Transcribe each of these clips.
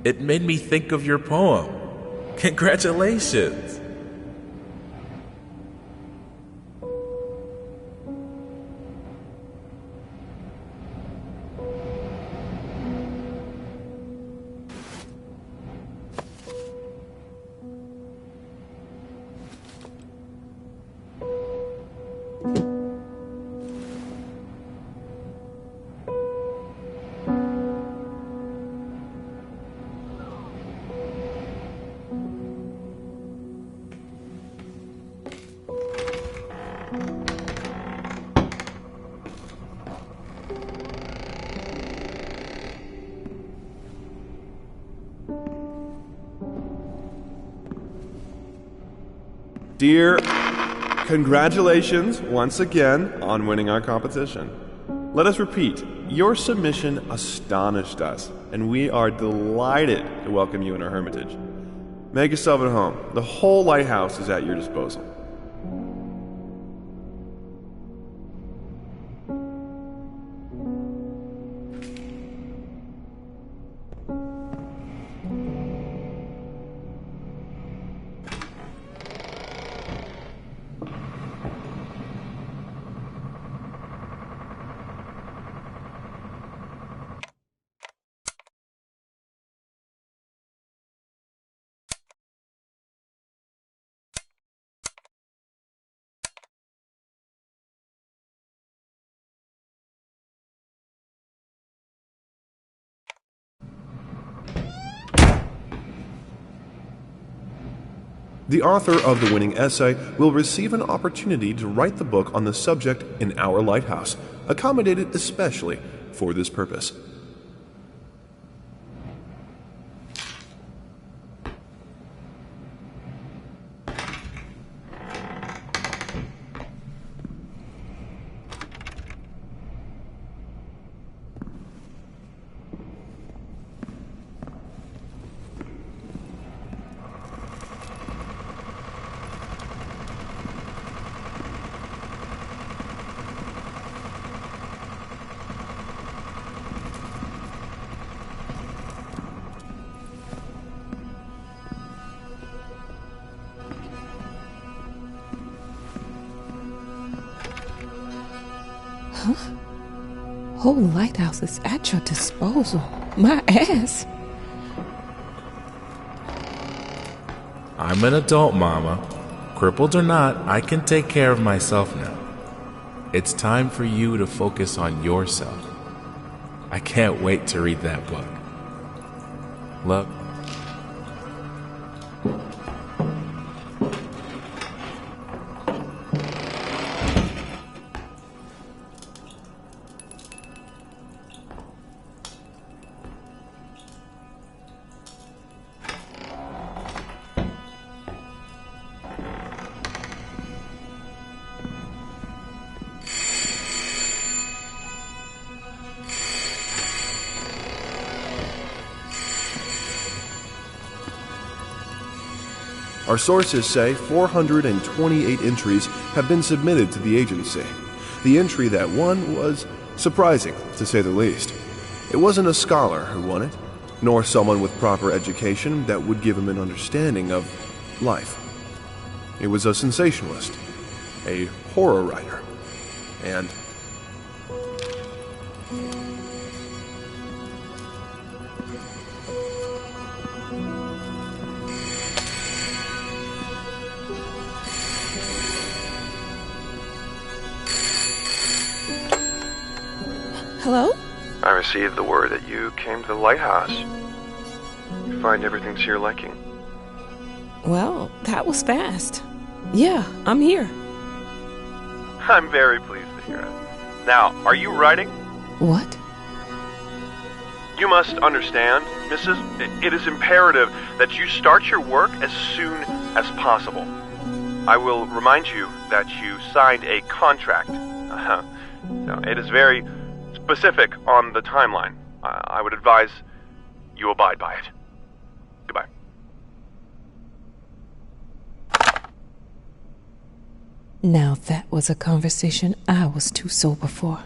It made me think of your poem. Congratulations! Dear, congratulations once again on winning our competition. Let us repeat, your submission astonished us, and we are delighted to welcome you in our hermitage. Make yourself at home. The whole lighthouse is at your disposal. The author of the winning essay will receive an opportunity to write the book on the subject in our lighthouse, accommodated especially for this purpose. Whole lighthouse is at your disposal. My ass. I'm an adult, Mama. Crippled or not, I can take care of myself now. It's time for you to focus on yourself. I can't wait to read that book. Love. Our sources say 428 entries have been submitted to the agency. The entry that won was surprising, to say the least. It wasn't a scholar who won it, nor someone with proper education that would give him an understanding of life. It was a sensationalist, a horror writer, and Hello? I received the word that you came to the lighthouse. You find everything to your liking. Well, that was fast. Yeah, I'm here. I'm very pleased to hear it. Now, are you writing? What? You must understand, Mrs., it is imperative that you start your work as soon as possible. I will remind you that you signed a contract. No, it is very specific on the timeline. I would advise you abide by it. Goodbye. Now that was a conversation I was too sober for.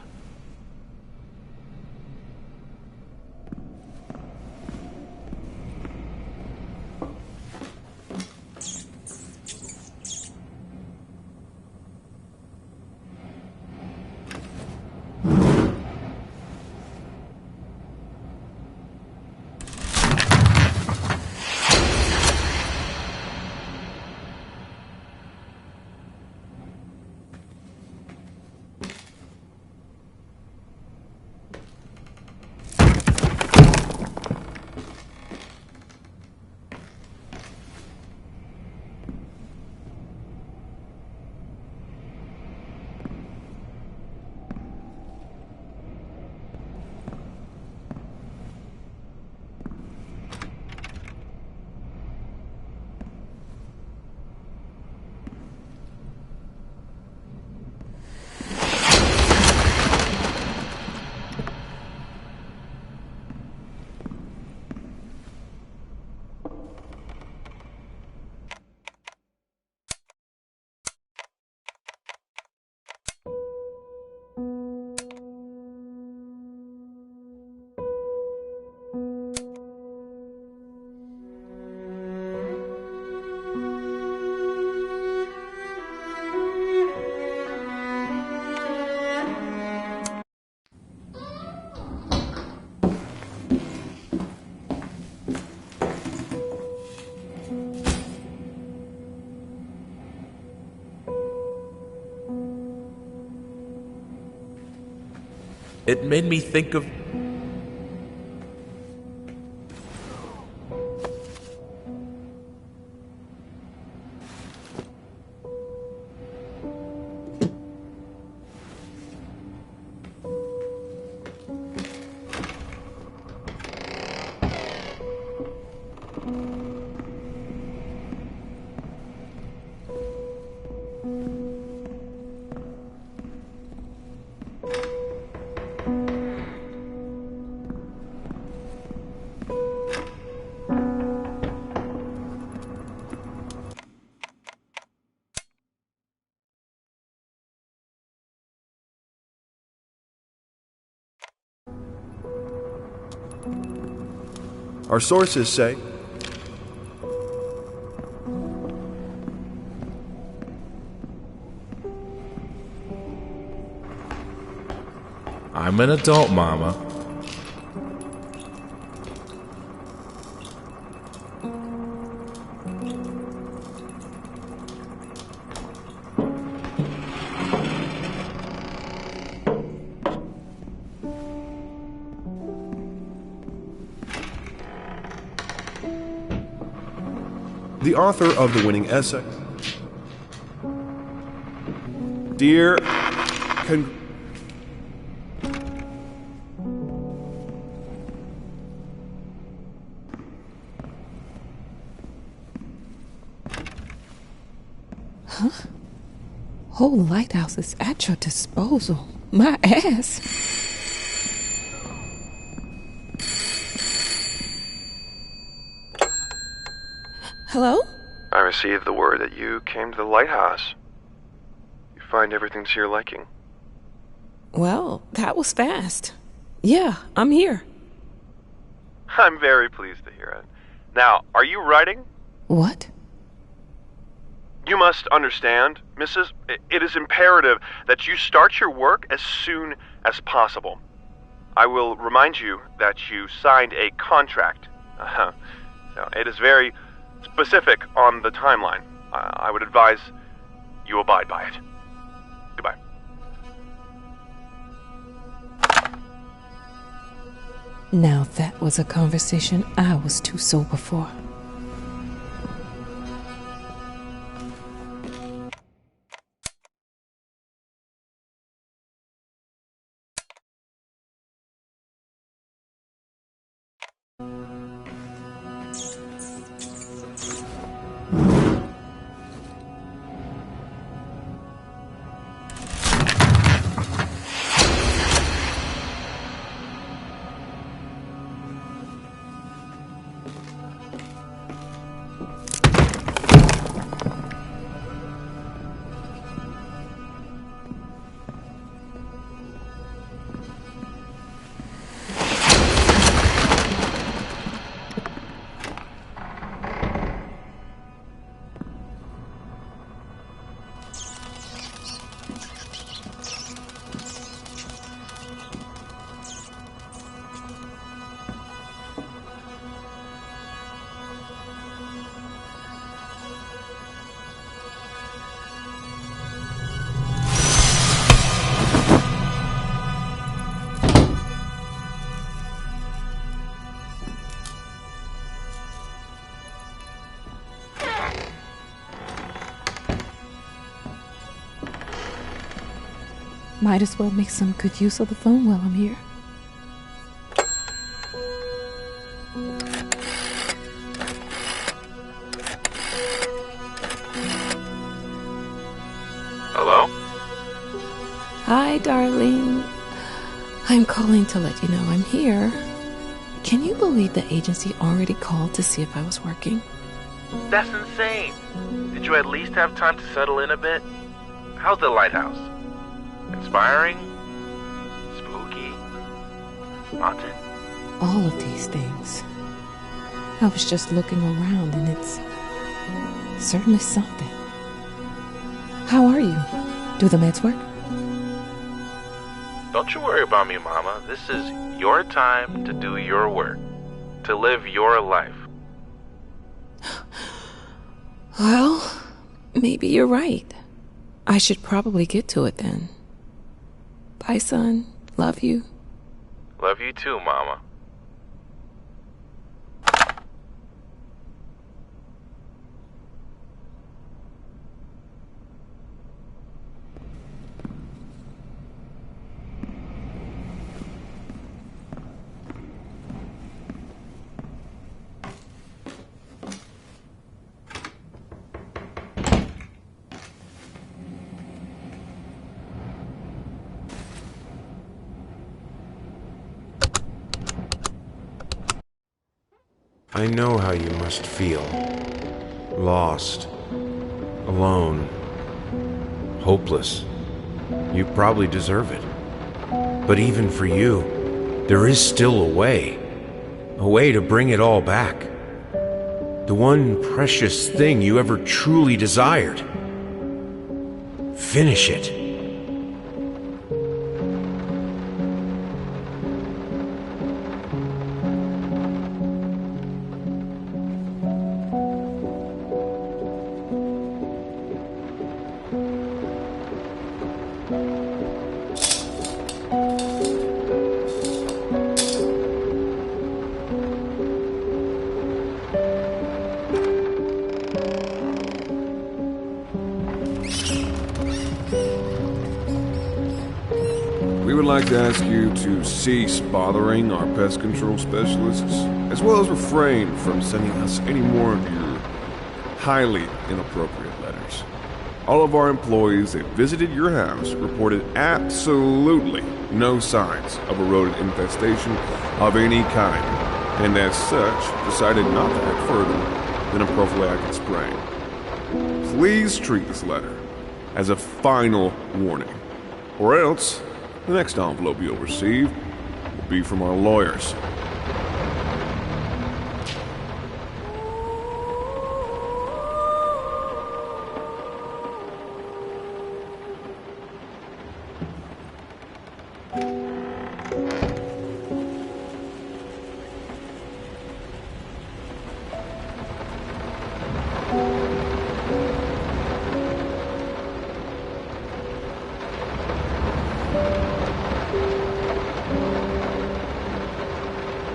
It made me think of... Our sources say I'm an adult, Mama. the author of the winning essay. Dear Whole lighthouse is at your disposal. My ass. Hello? I received the word that you came to the lighthouse. You find everything to your liking. Well, that was fast. Yeah, I'm here. I'm very pleased to hear it. Now, are you writing? What? You must understand, Mrs. It is imperative that you start your work as soon as possible. I will remind you that you signed a contract. So it is very specific on the timeline. I would advise you abide by it. Goodbye. Now that was a conversation I was too sober for. Might as well make some good use of the phone while I'm here. Hello? Hi, darling. I'm calling to let you know I'm here. Can you believe the agency already called to see if I was working? That's insane. Did you at least have time to settle in a bit? How's the lighthouse? Inspiring? Spooky? Haunted? All of these things. I was just looking around and it's certainly something. How are you? Do the meds work? Don't you worry about me, Mama. This is your time to do your work, to live your life. Well, maybe you're right. I should probably get to it then. Bye, son. Love you. Love you too, Mama. I know how you must feel. Lost. Alone. Hopeless. You probably deserve it. But even for you, there is still a way. A way to bring it all back. The one precious thing you ever truly desired. Finish it. We would like to ask you to cease bothering our pest control specialists, as well as refrain from sending us any more of your highly inappropriate letters. All of our employees that visited your house reported absolutely no signs of a rodent infestation of any kind, and as such, decided not to act further than a prophylactic spray. Please treat this letter as a final warning, or else the next envelope you'll receive will be from our lawyers.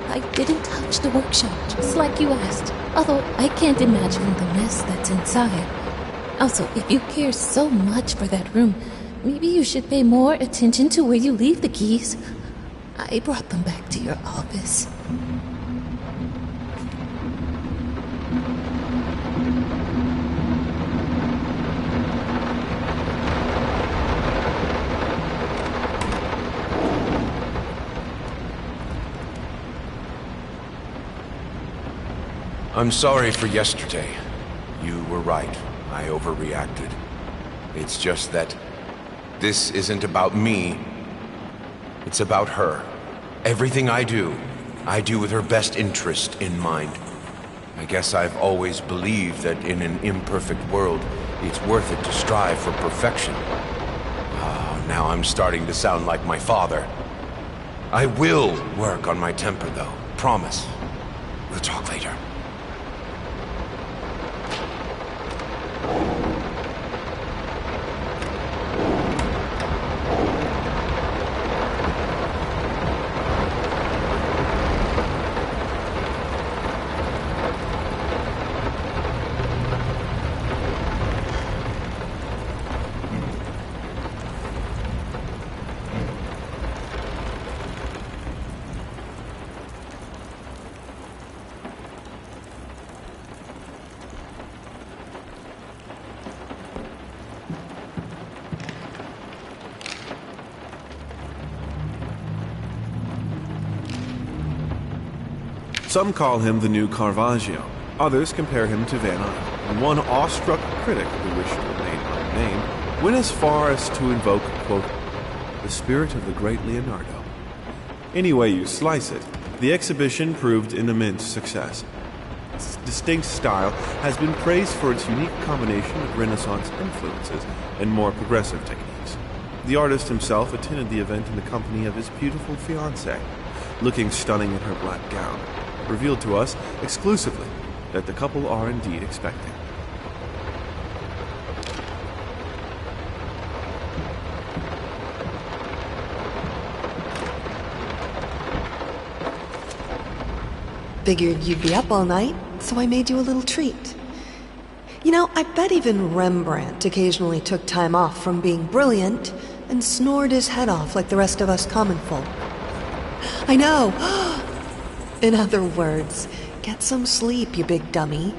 I didn't touch the workshop, just like you asked. Although I can't imagine the mess that's inside. Also, if you care so much for that room, maybe you should pay more attention to where you leave the keys. I brought them back to your office. I'm sorry for yesterday. You were right. I overreacted. It's just that this isn't about me. It's about her. Everything I do with her best interest in mind. I guess I've always believed that in an imperfect world, it's worth it to strive for perfection. Oh, now I'm starting to sound like my father. I will work on my temper, though. Promise. We'll talk later. Some call him the new Caravaggio. Others compare him to Van Eyck. And one awestruck critic who wished to remain unnamed went as far as to invoke, quote, the spirit of the great Leonardo. Any way you slice it, the exhibition proved an immense success. Its distinct style has been praised for its unique combination of Renaissance influences and more progressive techniques. The artist himself attended the event in the company of his beautiful fiancée, looking stunning in her black gown, revealed to us exclusively that the couple are indeed expecting. Figured you'd be up all night, so I made you a little treat. You know, I bet even Rembrandt occasionally took time off from being brilliant and snored his head off like the rest of us common folk. I know! In other words, get some sleep, you big dummy.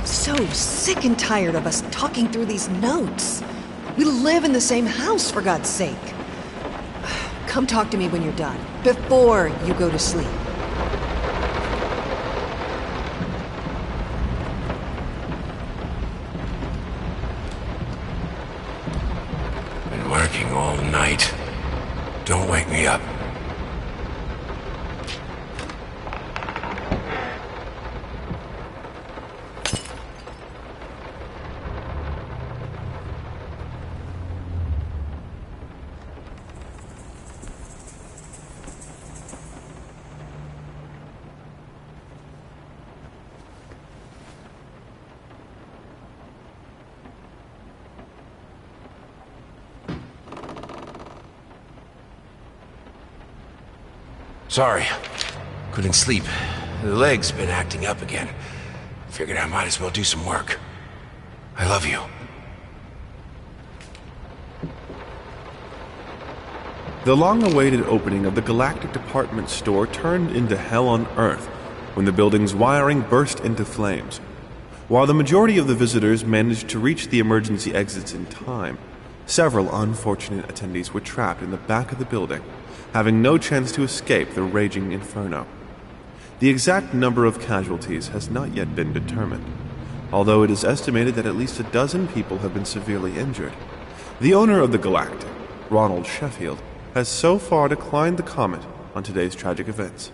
So sick and tired of us talking through these notes. We live in the same house, for God's sake. Come talk to me when you're done, before you go to sleep. Been working all night. Don't wake me up. Sorry. Couldn't sleep. The leg's been acting up again. Figured I might as well do some work. I love you. The long-awaited opening of the Galactic Department Store turned into hell on Earth when the building's wiring burst into flames. While the majority of the visitors managed to reach the emergency exits in time, several unfortunate attendees were trapped in the back of the building, having no chance to escape the raging inferno. The exact number of casualties has not yet been determined, although it is estimated that at least a dozen people have been severely injured. The owner of the Galactic, Ronald Sheffield, has so far declined the comment on today's tragic events.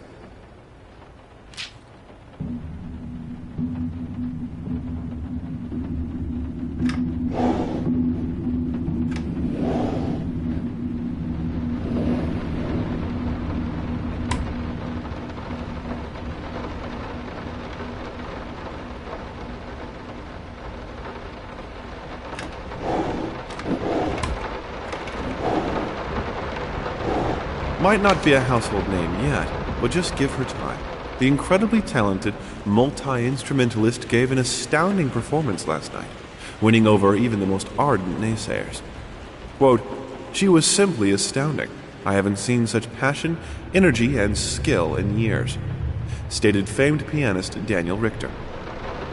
Might not be a household name yet, but just give her time. The incredibly talented multi-instrumentalist gave an astounding performance last night, winning over even the most ardent naysayers. Quote, "She was simply astounding. I haven't seen such passion, energy, and skill in years," stated famed pianist Daniel Richter.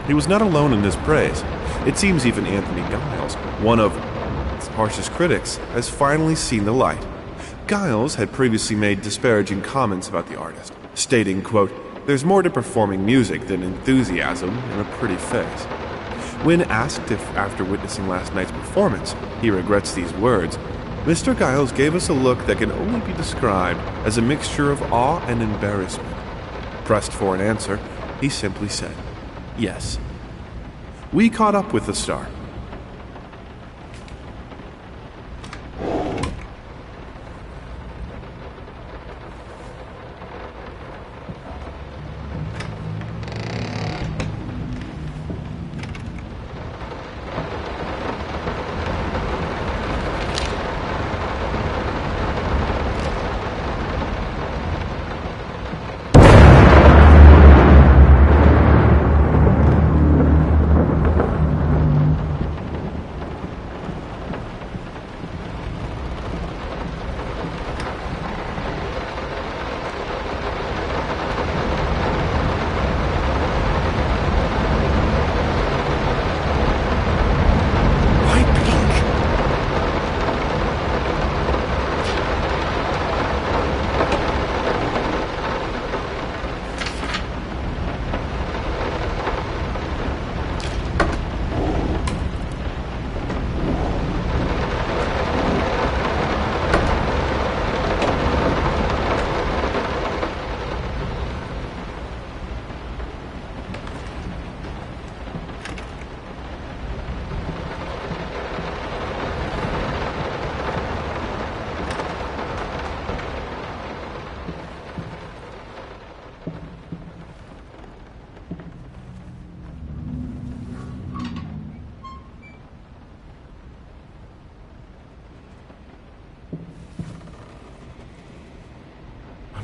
He was not alone in his praise. It seems even Anthony Giles, one of its harshest critics, has finally seen the light. Giles had previously made disparaging comments about the artist, stating, quote, "There's more to performing music than enthusiasm and a pretty face." When asked if, after witnessing last night's performance, he regrets these words, Mr. Giles gave us a look that can only be described as a mixture of awe and embarrassment. Pressed for an answer, he simply said, "Yes." We caught up with the star.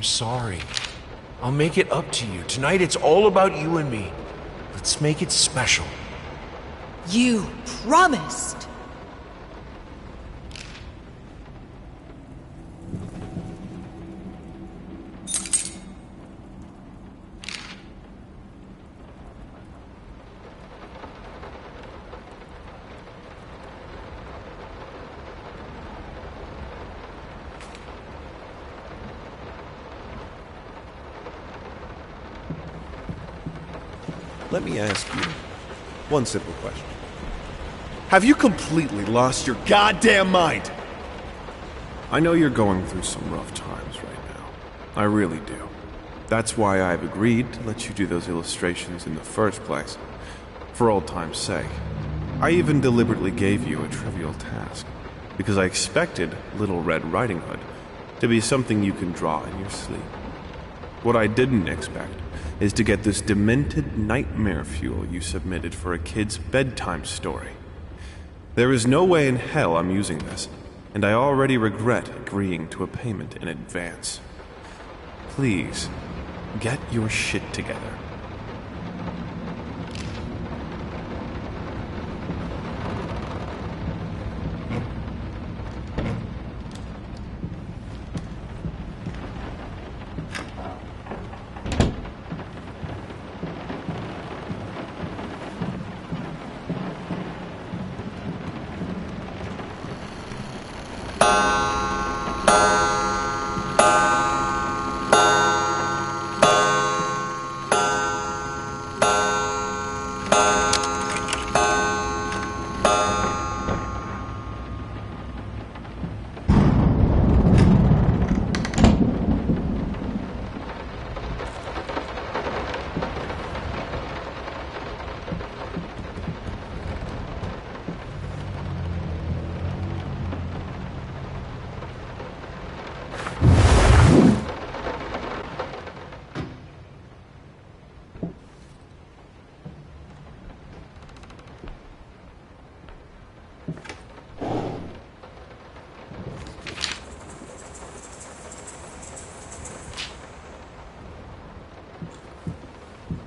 I'm sorry. I'll make it up to you. Tonight it's all about you and me. Let's make it special. You promised! Let me ask you one simple question. Have you completely lost your goddamn mind? I know you're going through some rough times right now. I really do. That's why I've agreed to let you do those illustrations in the first place. For old time's sake. I even deliberately gave you a trivial task, because I expected Little Red Riding Hood to be something you can draw in your sleep. What I didn't expect is to get this demented nightmare fuel you submitted for a kid's bedtime story. There is no way in hell I'm using this, and I already regret agreeing to a payment in advance. Please, get your shit together.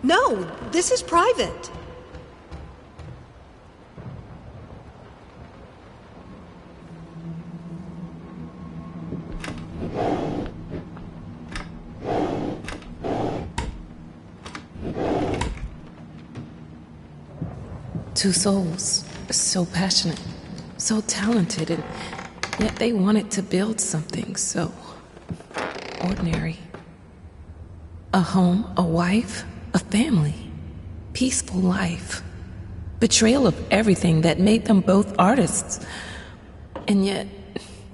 No, this is private. Two souls, so passionate, so talented, and yet they wanted to build something so ordinary. A home, a wife, a family, peaceful life. Betrayal of everything that made them both artists, and yet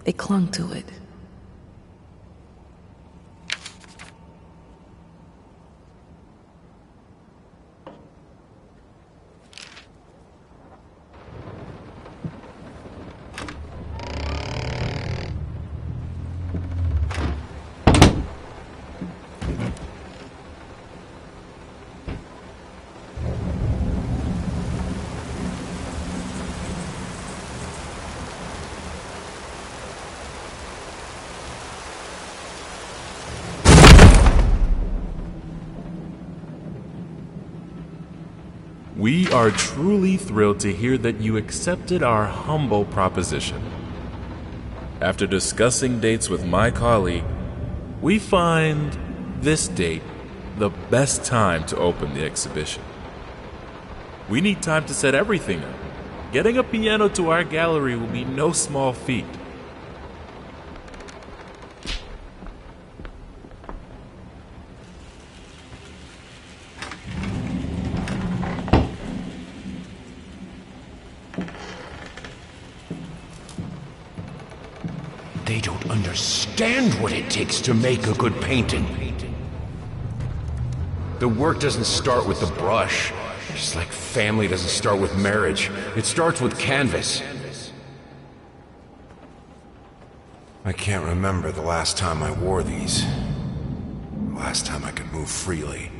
they clung to it. We are truly thrilled to hear that you accepted our humble proposition. After discussing dates with my colleague, we find this date the best time to open the exhibition. We need time to set everything up. Getting a piano to our gallery will be no small feat. They don't understand what it takes to make a good painting. The work doesn't start with the brush, just like family doesn't start with marriage. It starts with canvas. I can't remember the last time I wore these. The last time I could move freely.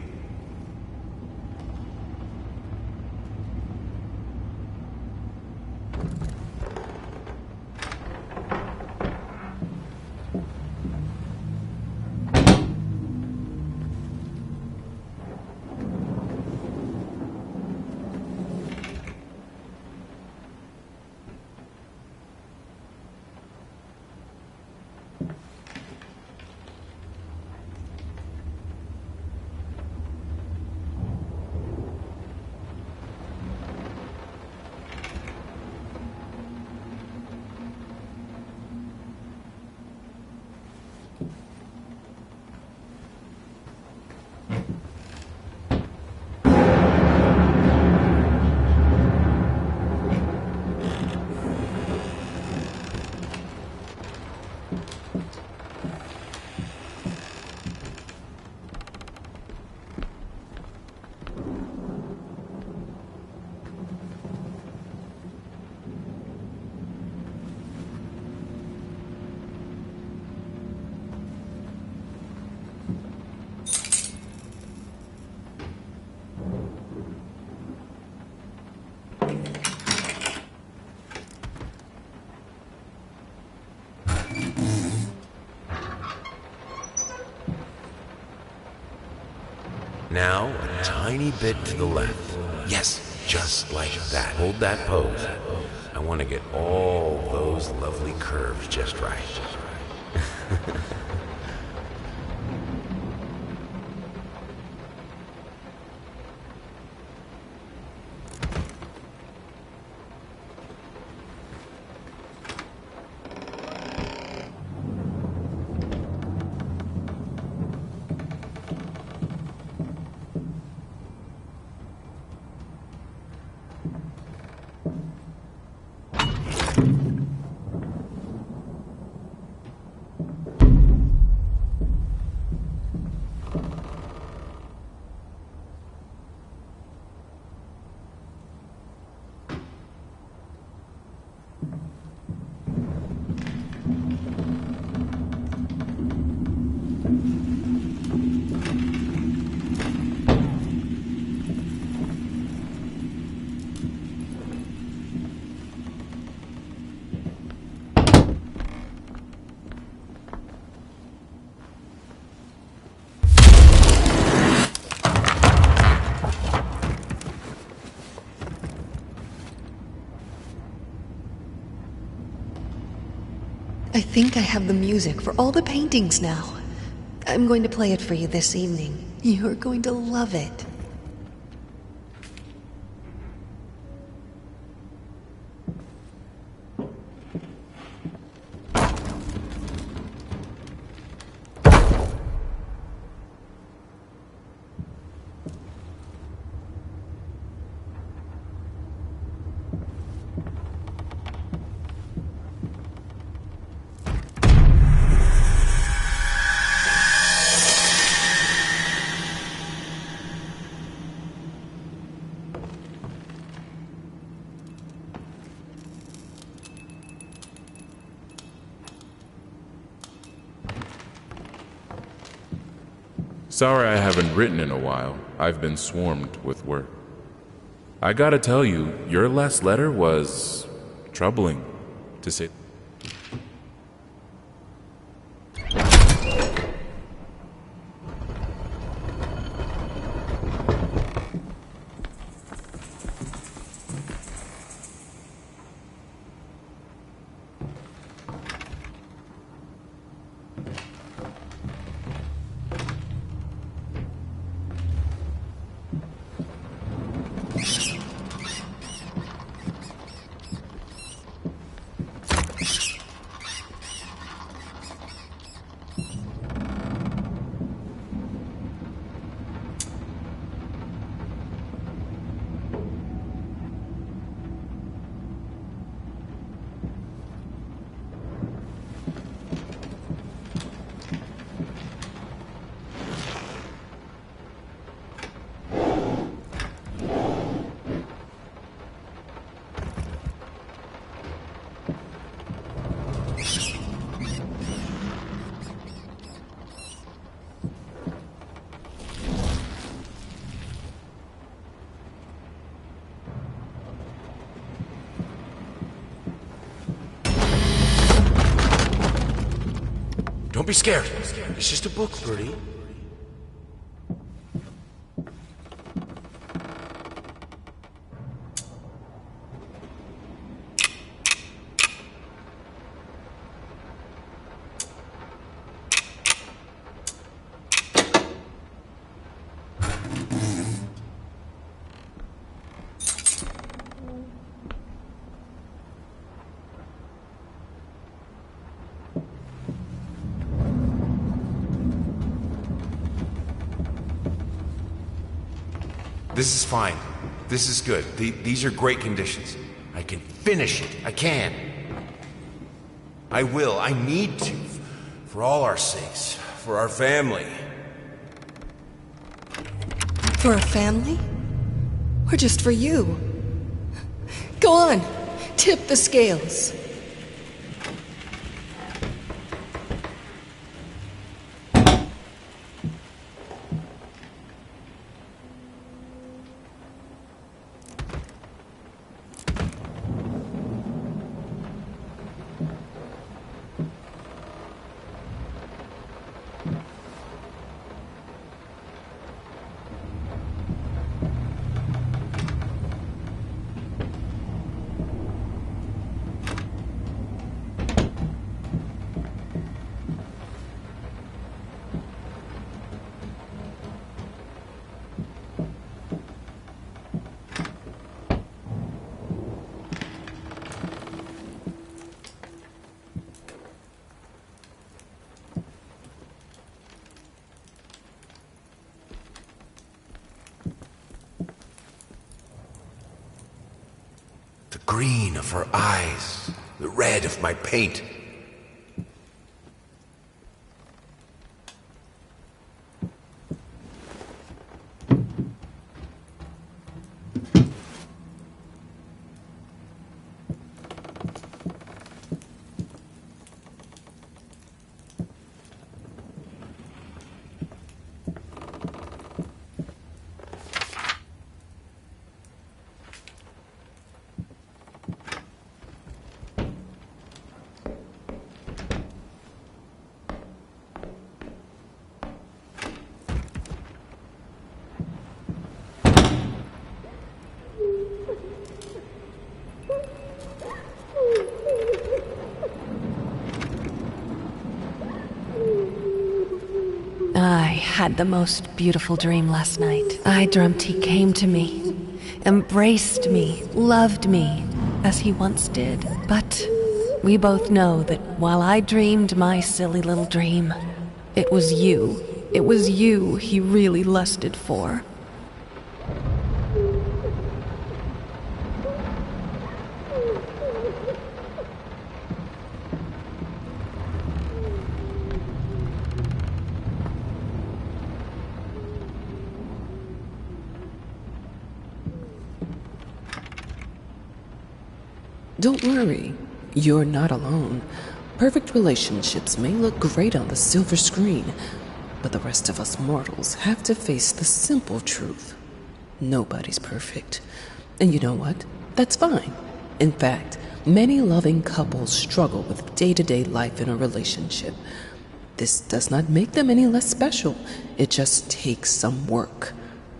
Now, a tiny bit to the left. Yes, just like that. Hold that pose. I want to get all those lovely curves just right. I think I have the music for all the paintings now. I'm going to play it for you this evening. You're going to love it. Sorry I haven't written in a while. I've been swarmed with work. I gotta tell you, your last letter was troubling, to say. Don't be scared. It's just a book, Birdie. This is fine. This is good. These are great conditions. I can finish it. I can. I will. I need to. For all our sakes. For our family. For a family? Or just for you? Go on. Tip the scales. The green of her eyes, the red of my paint. I had the most beautiful dream last night. I dreamt he came to me, embraced me, loved me, as he once did. But we both know that while I dreamed my silly little dream, it was you he really lusted for. Don't worry, you're not alone. Perfect relationships may look great on the silver screen, But the rest of us mortals have to face the simple truth. Nobody's perfect. And you know what? That's fine. In fact, many loving couples struggle with day-to-day life in a relationship. This does not make them any less special. It just takes some work.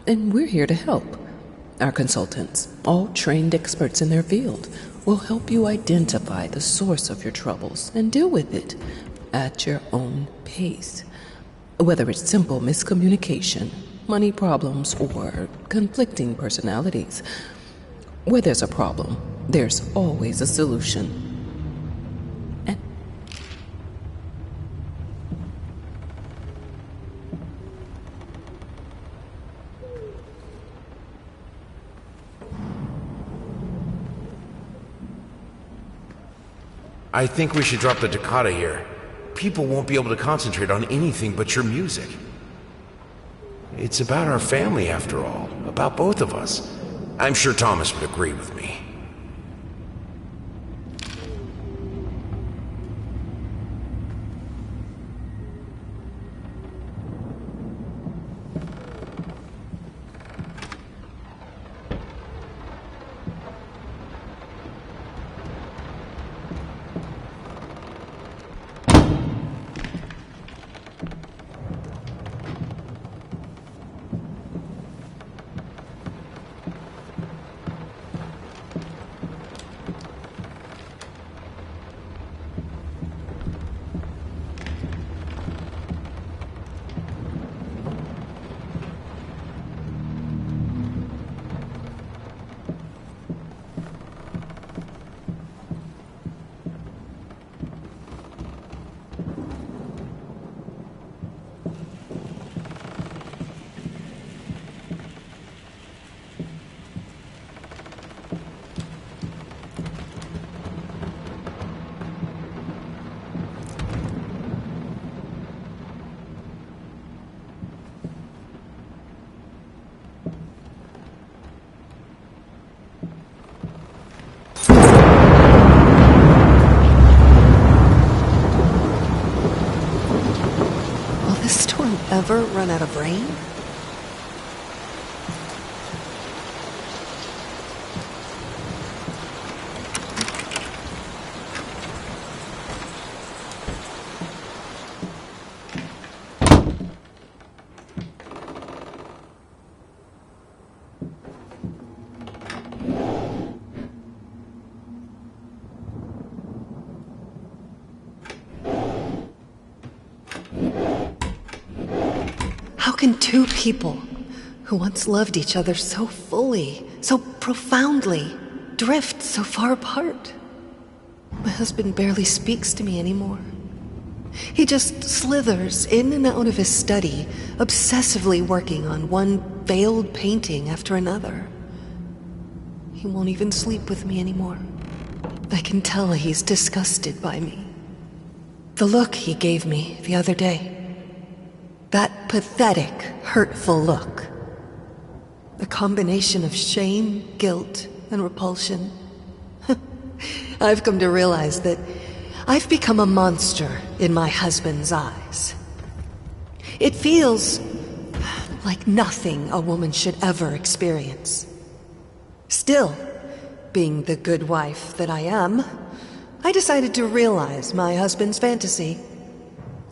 And we're here to help. Our consultants, all trained experts in their field, will help you identify the source of your troubles and deal with it at your own pace. Whether it's simple miscommunication, money problems, or conflicting personalities, where there's a problem, there's always a solution. And I think we should drop the toccata here. People won't be able to concentrate on anything but your music. It's about our family, after all. About both of us. I'm sure Thomas would agree with me. Ever run out of rain? How can two people who once loved each other so fully, so profoundly, drift so far apart? My husband barely speaks to me anymore. He just slithers in and out of his study, obsessively working on one failed painting after another. He won't even sleep with me anymore. I can tell he's disgusted by me. The look he gave me the other day. That pathetic, hurtful look. A combination of shame, guilt, and repulsion. I've come to realize that I've become a monster in my husband's eyes. It feels like nothing a woman should ever experience. Still, being the good wife that I am, I decided to realize my husband's fantasy.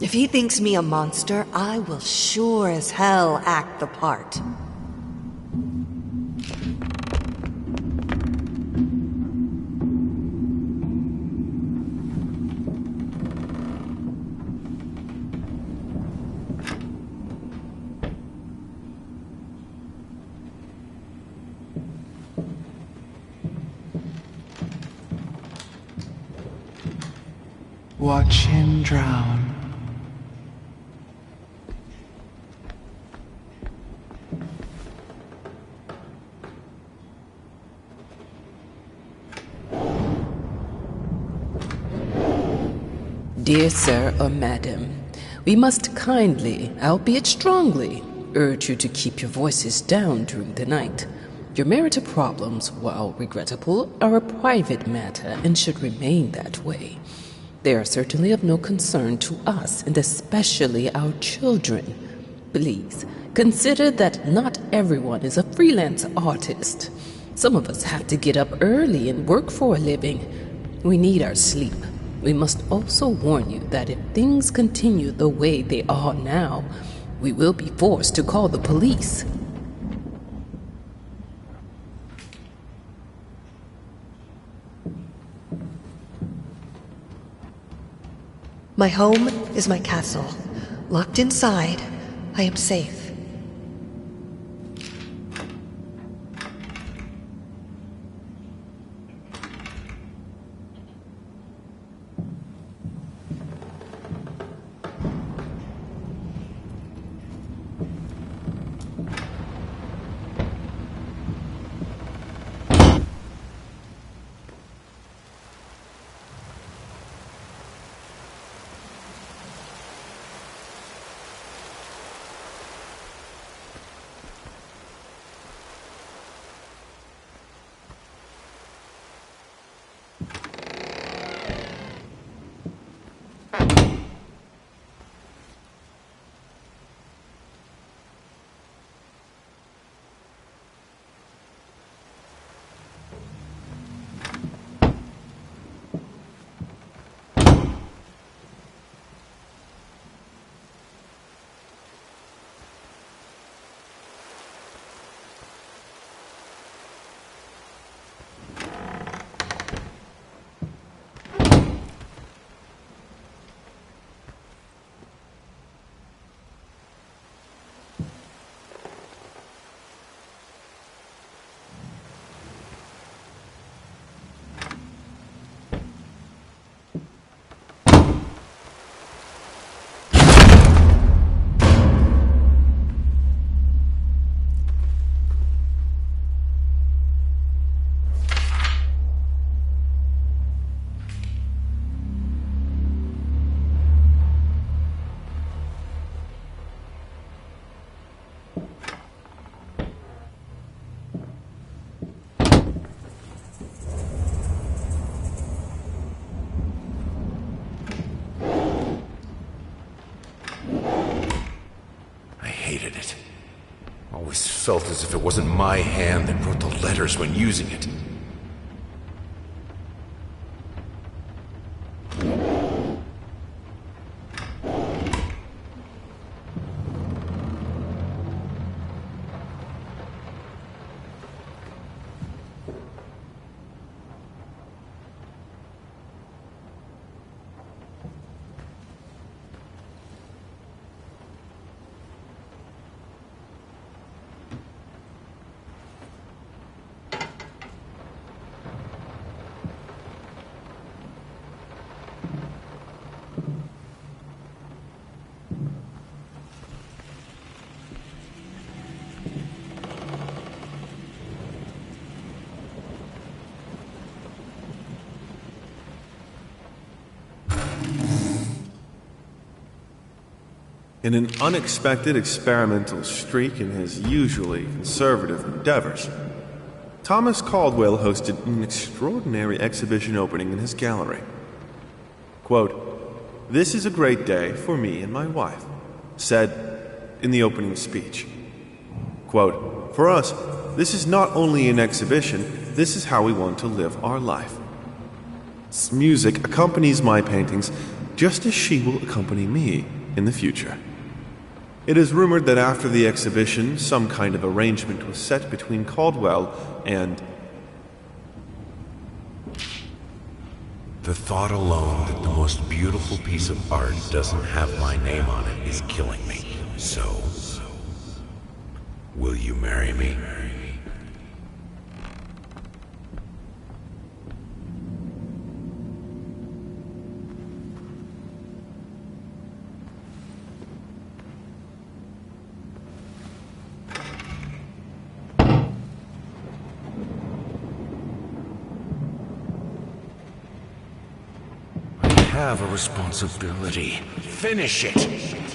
If he thinks me a monster, I will sure as hell act the part. Watch him drown. Dear sir or madam, we must kindly, albeit strongly, urge you to keep your voices down during the night. Your marital problems, while regrettable, are a private matter and should remain that way. They are certainly of no concern to us, and especially our children. Please, consider that not everyone is a freelance artist. Some of us have to get up early and work for a living. We need our sleep. We must also warn you that if things continue the way they are now, we will be forced to call the police. My home is my castle. Locked inside, I am safe. Always felt as if it wasn't my hand that wrote the letters when using it. In an unexpected experimental streak in his usually conservative endeavors, Thomas Caldwell hosted an extraordinary exhibition opening in his gallery. Quote, "This is a great day for me and my wife," said in the opening speech. Quote, "For us, this is not only an exhibition, this is how we want to live our life. Music accompanies my paintings just as she will accompany me in the future." It is rumored that after the exhibition, some kind of arrangement was set between Caldwell and... The thought alone that the most beautiful piece of art doesn't have my name on it is killing me. So, will you marry me? I have a responsibility. Finish it!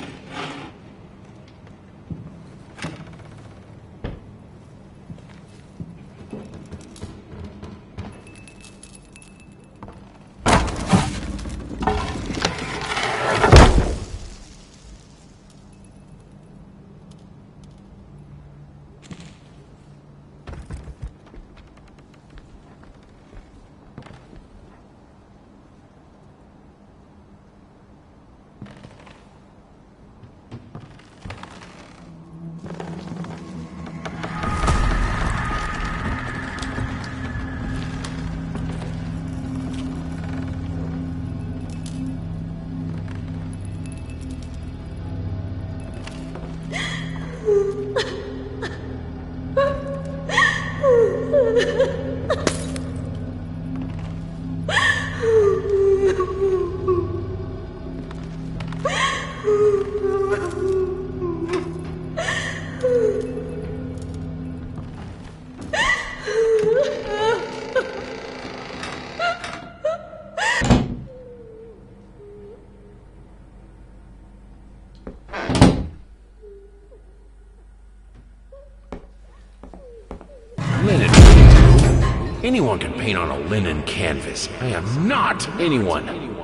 anyone can paint on a linen canvas. I am not anyone.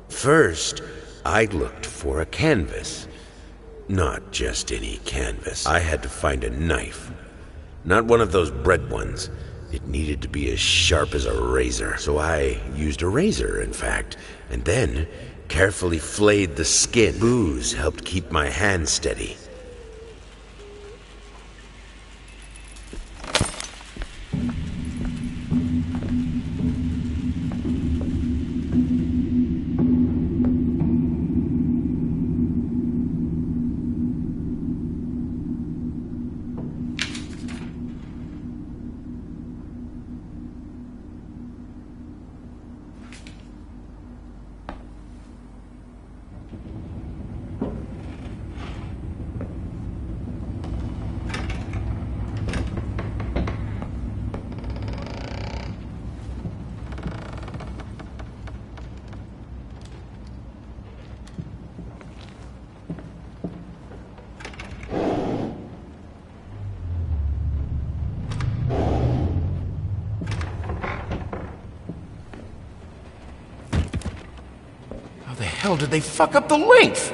First, I looked for a canvas. Not just any canvas. I had to find a knife. Not one of those bread ones. It needed to be as sharp as a razor. So I used a razor, in fact, and then carefully flayed the skin. Booze helped keep my hand steady. How did they fuck up the length?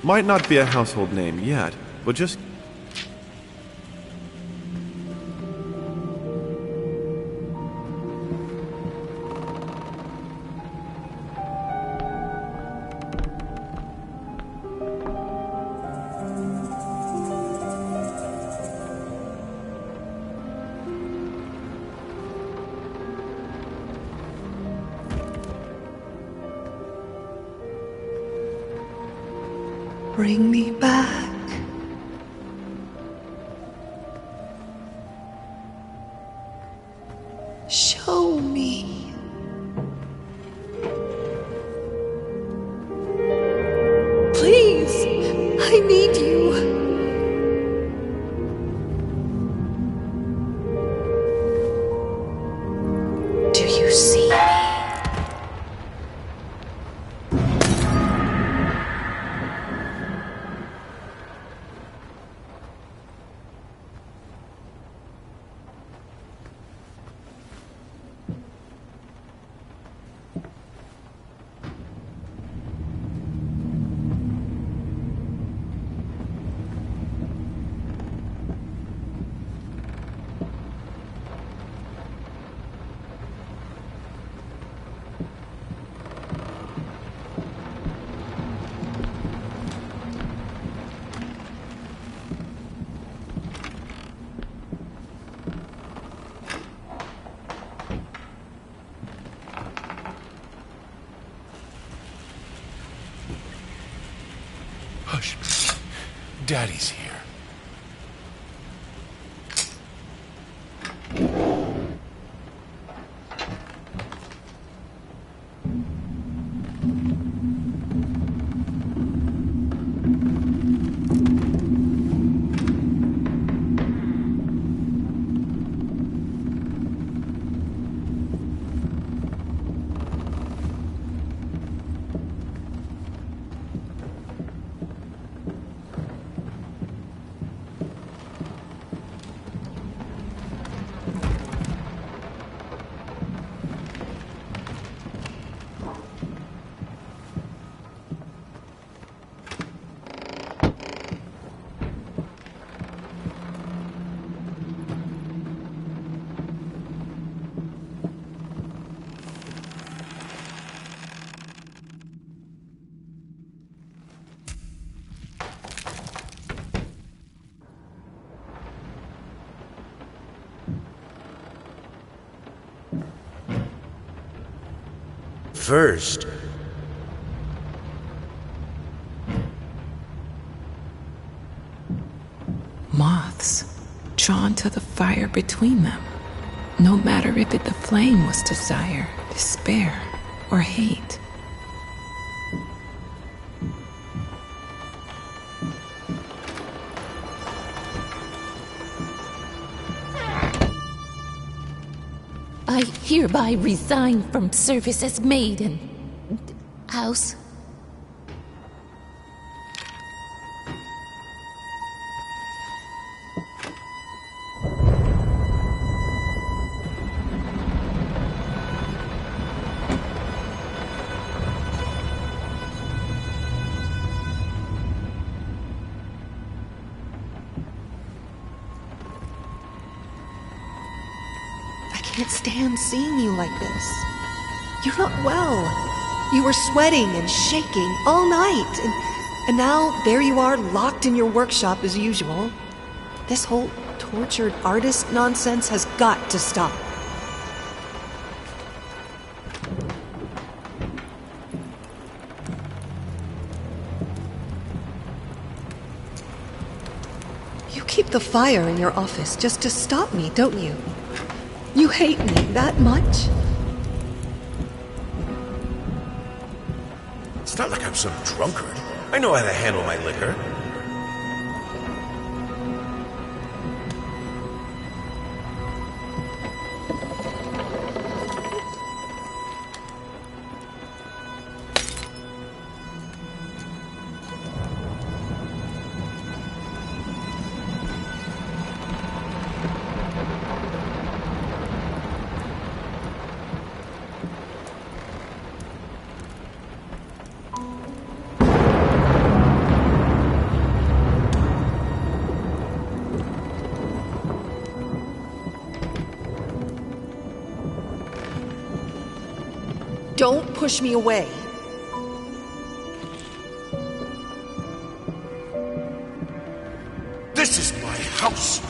Might not be a household name yet, but just... Bring me back. Show me. Please, I need you. Hush, Daddy's here. First, moths drawn to the fire between them, no matter if the flame was desire, despair, or hate. I hereby resign from service as maid in house. I can't stand seeing you like this. You're not well. You were sweating and shaking all night, and now there you are, locked in your workshop as usual. This whole tortured artist nonsense has got to stop. You keep the fire in your office just to stop me, don't you? You hate me that much? it's not like I'm some drunkard. I know how to handle my liquor. Don't push me away. This is my house.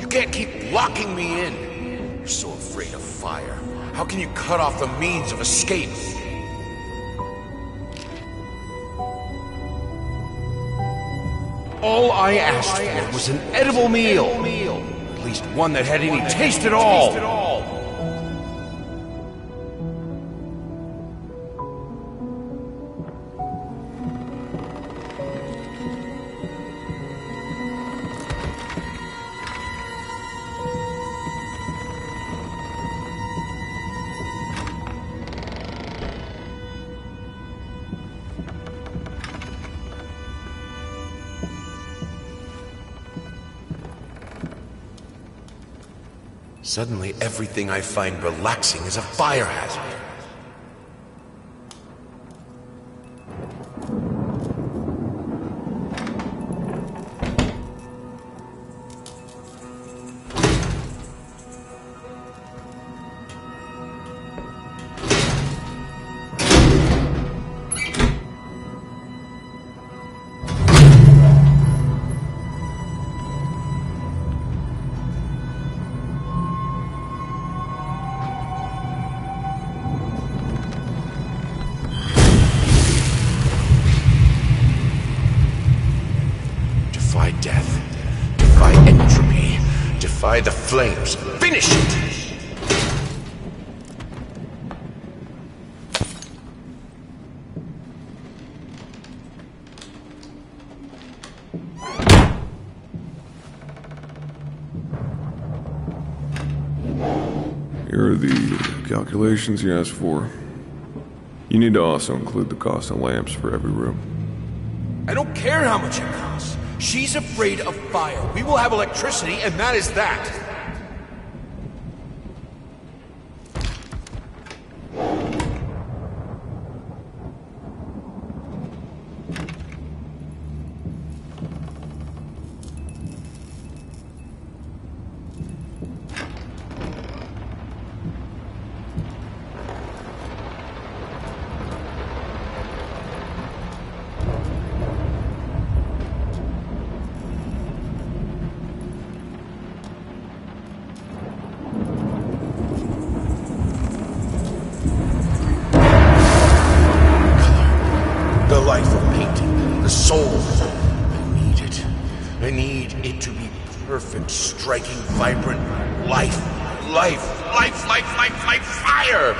You can't keep locking me in. You're so afraid of fire. How can you cut off the means of escape? All I asked for was an edible meal. At least one that had any taste at all. Suddenly, everything I find relaxing is a fire hazard. flames. Finish it! Here are the calculations you asked for. You need to also include the cost of lamps for every room. I don't care how much it costs. She's afraid of fire. We will have electricity, and that is that. The life of painting, the soul. I need it. I need it to be perfect, striking, vibrant life. Life, life, life, life, life, fire!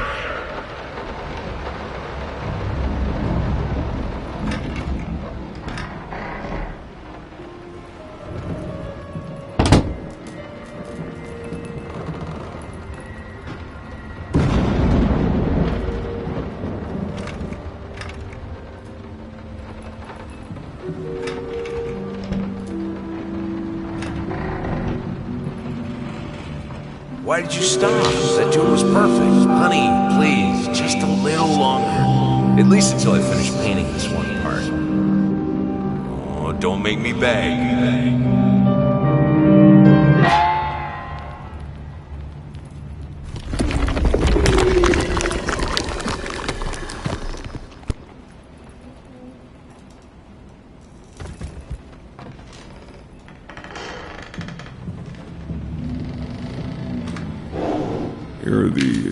Why did you stop? That tune was perfect. Honey, please, just a little longer. At least until I finish painting this one part. Oh, don't make me beg. Here are the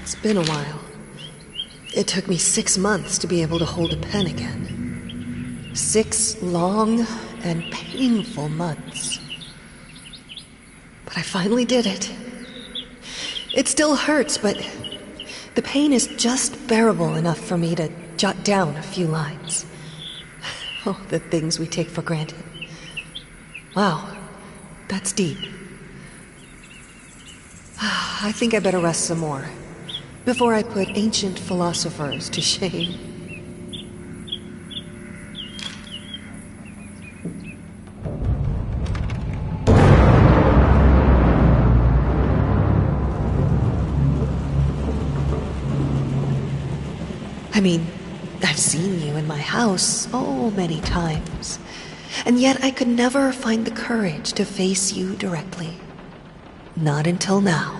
It's been a while. It took me 6 months to be able to hold a pen again. 6 long and painful months. But I finally did it. It still hurts, but the pain is just bearable enough for me to jot down a few lines. Oh, the things we take for granted. Wow, that's deep. I think I better rest some more before I put ancient philosophers to shame. I mean, I've seen you in my house so many times, and yet I could never find the courage to face you directly. Not until now.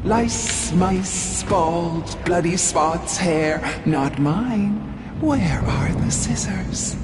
Lice, mice, bald, bloody spots, hair, not mine. Where are the scissors?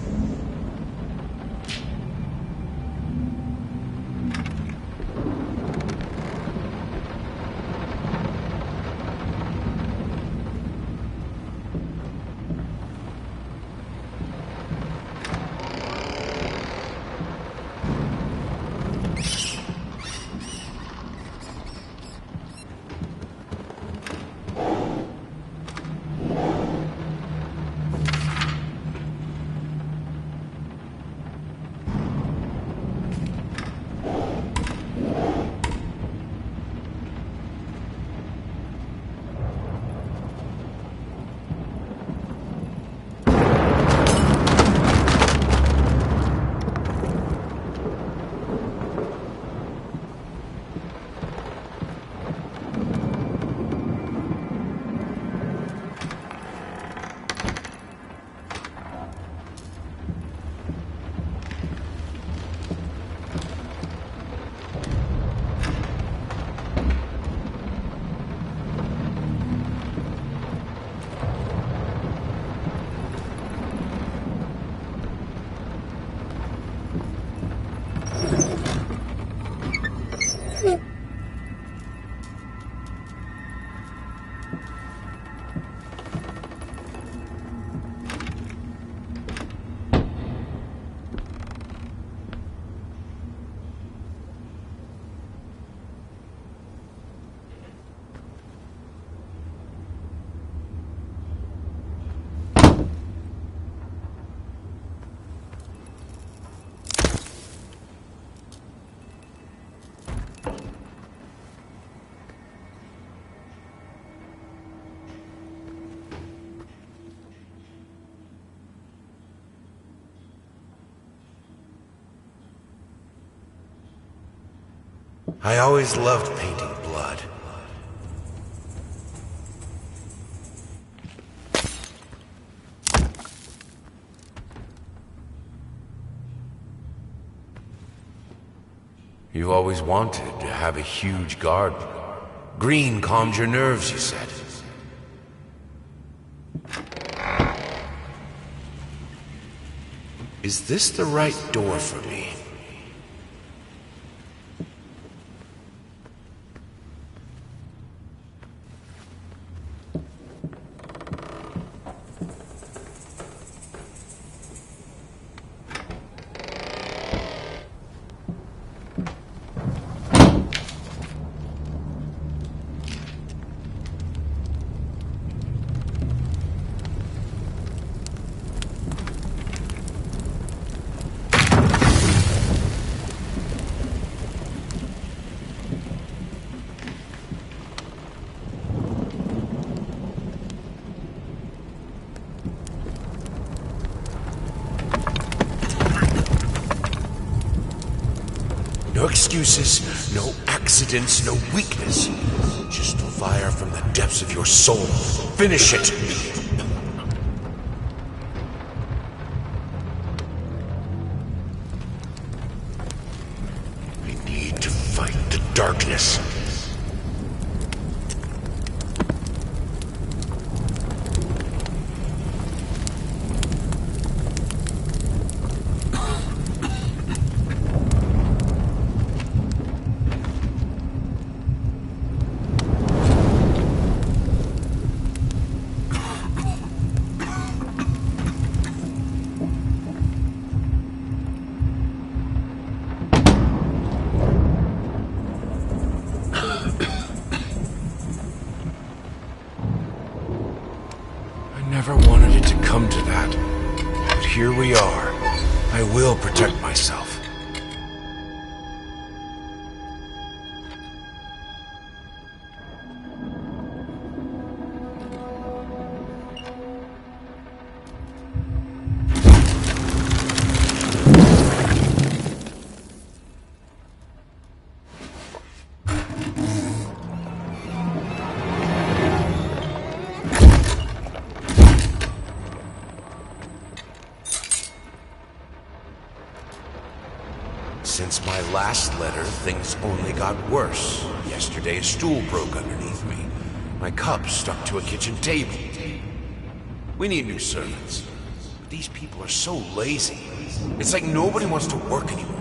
I always loved painting blood. You always wanted to have a huge garden. Green calmed your nerves, you said. Is this the right door for me? No excuses, no accidents, no weakness. Just fire from the depths of your soul. Finish it! I need to fight the darkness. Never wanted it to come to that. But here we are. I will protect myself. Since my last letter, things only got worse. Yesterday, a stool broke underneath me. My cup stuck to a kitchen table. We need new servants. But these people are so lazy. It's like nobody wants to work anymore.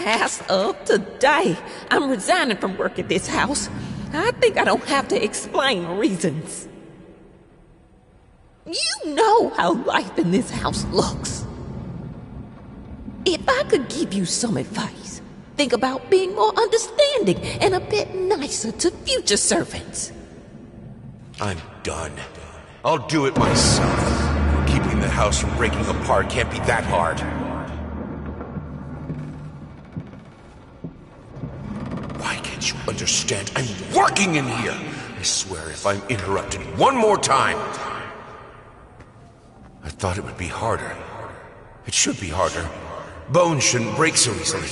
As of today, I'm resigning from work at this house. I think I don't have to explain reasons. You know how life in this house looks. If I could give you some advice, think about being more understanding and a bit nicer to future servants. I'm done. I'll do it myself. Keeping the house from breaking apart can't be that hard. Why can't you understand? I'm working in here! I swear if I'm interrupted one more time... I thought it would be harder. It should be harder. Bones shouldn't break so easily.